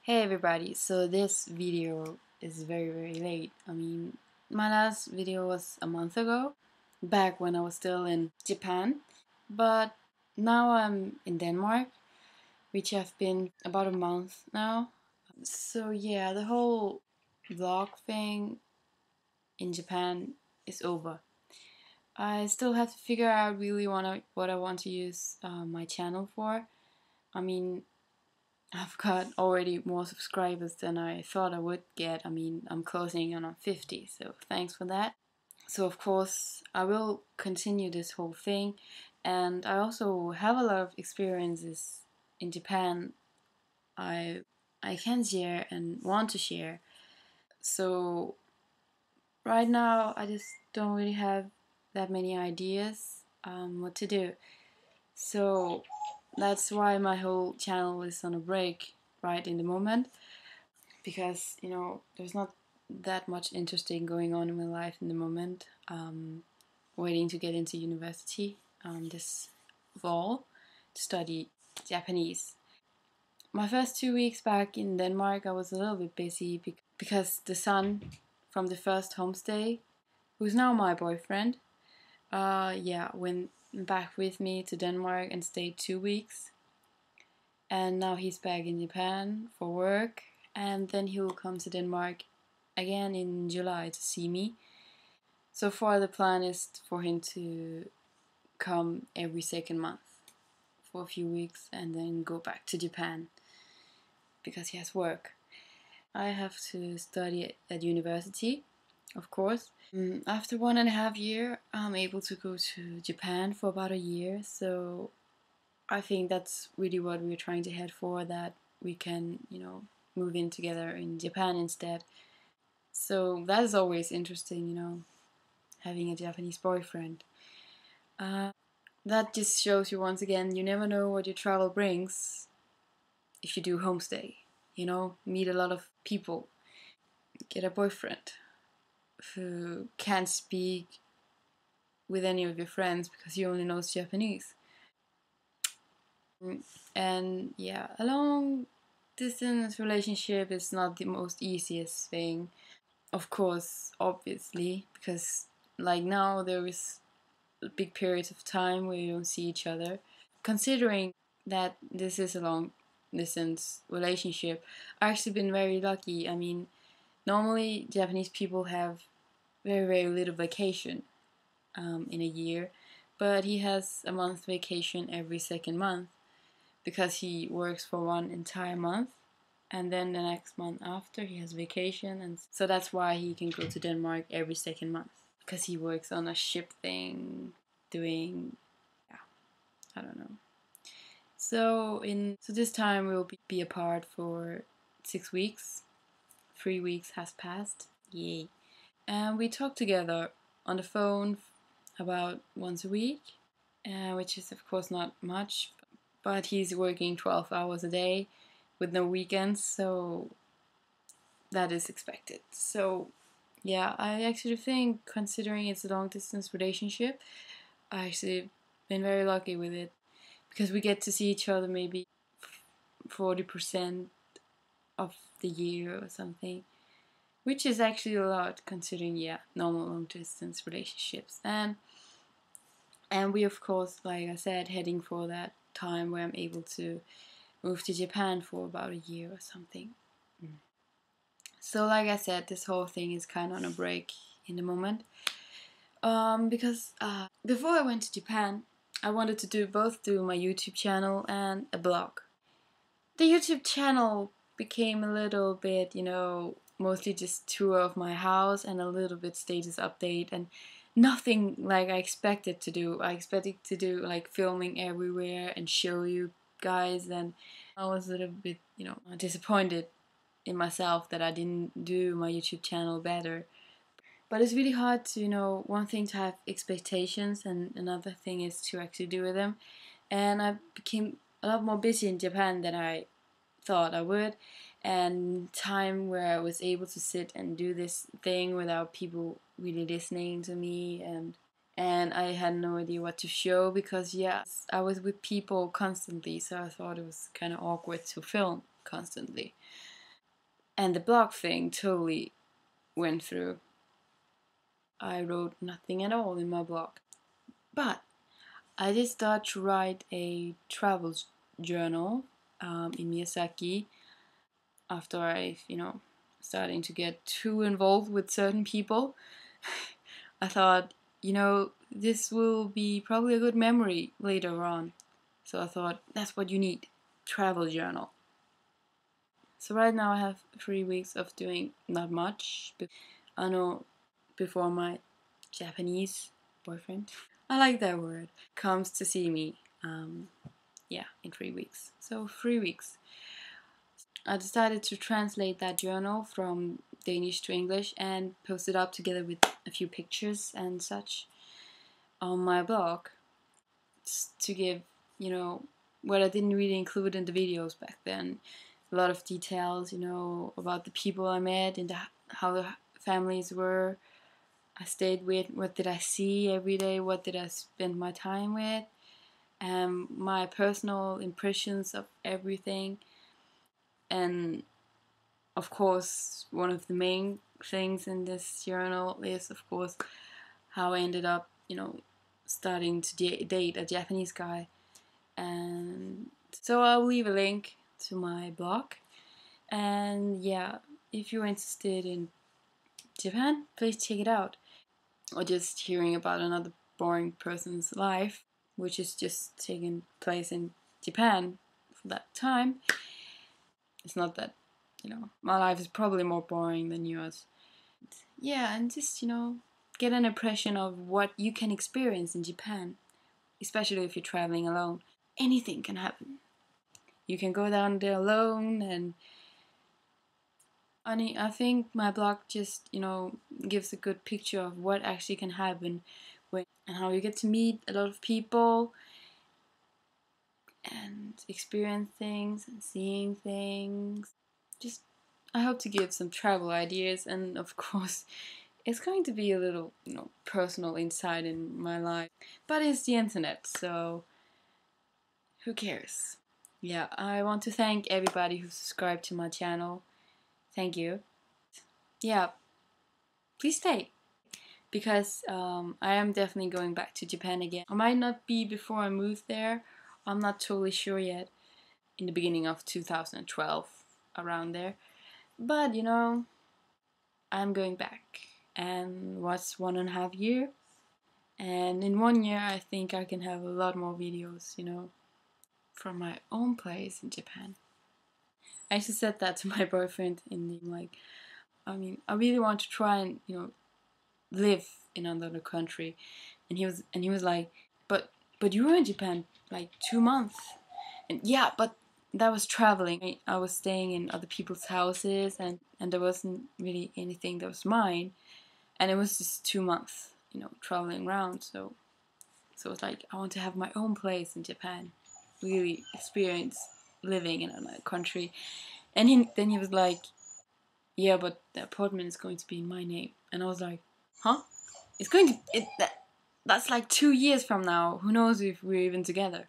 Hey everybody, so this video is very late. My last video was a month ago, back when I was still in Japan, but now I'm in Denmark, which have been about a month now. So yeah, the whole vlog thing in Japan is over. I still have to figure out really what I want to use my channel for. I mean, I've got already more subscribers than I thought I would get. I'm closing in on 50, so thanks for that. So of course, I will continue this whole thing, and I also have a lot of experiences in Japan I I can share and want to share. So right now, I just don't really have that many ideas what to do. So that's why my whole channel is on a break right in the moment, because there's not that much interesting going on in my life in the moment. Waiting to get into university this fall to study Japanese. My first 2 weeks back in Denmark, I was a little bit busy because the son from the first homestay, who's now my boyfriend, went back with me to Denmark and stayed 2 weeks. And now he's back in Japan for work, and then he will come to Denmark again in July to see me. So far, the plan is for him to come every second month for a few weeks and then go back to Japan because he has work. I have to study at university, of course. After 1.5 years, I'm able to go to Japan for about a year, so I think that's really what we're trying to head for, that we can, move in together in Japan instead. So that is always interesting, having a Japanese boyfriend. That just shows you once again, you never know what your travel brings if you do homestay. Meet a lot of people, get a boyfriend who can't speak with any of your friends because he only knows Japanese. And yeah, a long distance relationship is not the most easiest thing, of course, obviously, because like now there is big periods of time where you don't see each other. Considering that this is a long distance relationship, I've actually been very lucky. Normally Japanese people have very little vacation in a year, but he has a month vacation every second month because he works for one entire month, and then the next month after he has vacation, and so that's why he can go to Denmark every second month, because he works on a ship thing, doing, yeah, I don't know. So this time we'll be apart for 6 weeks. 3 weeks has passed. Yay. And we talk together on the phone about once a week, which is of course not much, but he's working 12 hours a day with no weekends, so that is expected. So yeah, I actually think, considering it's a long distance relationship, I actually been very lucky with it, because we get to see each other maybe 40% of the year or something, which is actually a lot considering, yeah, normal long distance relationships. And we, of course, like I said, heading for that time where I'm able to move to Japan for about a year or something. So like I said, this whole thing is kind of on a break in the moment. Because before I went to Japan, I wanted to do my YouTube channel and a blog. The YouTube channel became a little bit, mostly just tour of my house and a little bit status update, and nothing like I expected to do. I expected to do like filming everywhere and show you guys, and I was a little bit, disappointed in myself that I didn't do my YouTube channel better. But it's really hard to, one thing to have expectations, and another thing is to actually do with them. And I became a lot more busy in Japan than I thought I would, and time where I was able to sit and do this thing without people really listening to me, and I had no idea what to show, because yes, I was with people constantly, so I thought it was kind of awkward to film constantly. And the blog thing totally went through. I wrote nothing at all in my blog. But I did start to write a travel journal in Miyazaki after I've, starting to get too involved with certain people. I thought, this will be probably a good memory later on. So I thought, that's what you need, travel journal. So right now I have 3 weeks of doing not much. I know before my Japanese boyfriend, I like that word, comes to see me, in 3 weeks. So 3 weeks. I decided to translate that journal from Danish to English and post it up together with a few pictures and such on my blog to give, what I didn't really include in the videos back then. A lot of details, about the people I met and how the families were I stayed with, what did I see every day, what did I spend my time with, my personal impressions of everything. And of course, one of the main things in this journal is, of course, how I ended up, starting to date a Japanese guy. And so I'll leave a link to my blog. And yeah, if you're interested in Japan, please check it out. Or just hearing about another boring person's life, which is just taking place in Japan for that time. It's not that, my life is probably more boring than yours. Yeah, and just, get an impression of what you can experience in Japan, especially if you're traveling alone. Anything can happen. You can go down there alone, and I think my blog just, gives a good picture of what actually can happen and how you get to meet a lot of people and experience things and seeing things. Just, I hope to give some travel ideas, and of course, it's going to be a little, personal insight in my life. But it's the internet, so who cares? Yeah, I want to thank everybody who subscribed to my channel. Thank you. Yeah, please stay. Because I am definitely going back to Japan again. I might not be before I move there. I'm not totally sure yet. In the beginning of 2012, around there. But I'm going back. And what's 1.5 years? And in 1 year, I think I can have a lot more videos, from my own place in Japan. I actually said that to my boyfriend I really want to try and, live in another country. And he was like, but you were in Japan like 2 months. And yeah, but that was traveling. I was staying in other people's houses, and there wasn't really anything that was mine. And it was just 2 months, traveling around. So it's like, I want to have my own place in Japan, really experience living in another country. And then he was like, yeah, but the apartment is going to be in my name. And I was like, huh? It's going to, that's like 2 years from now. Who knows if we're even together?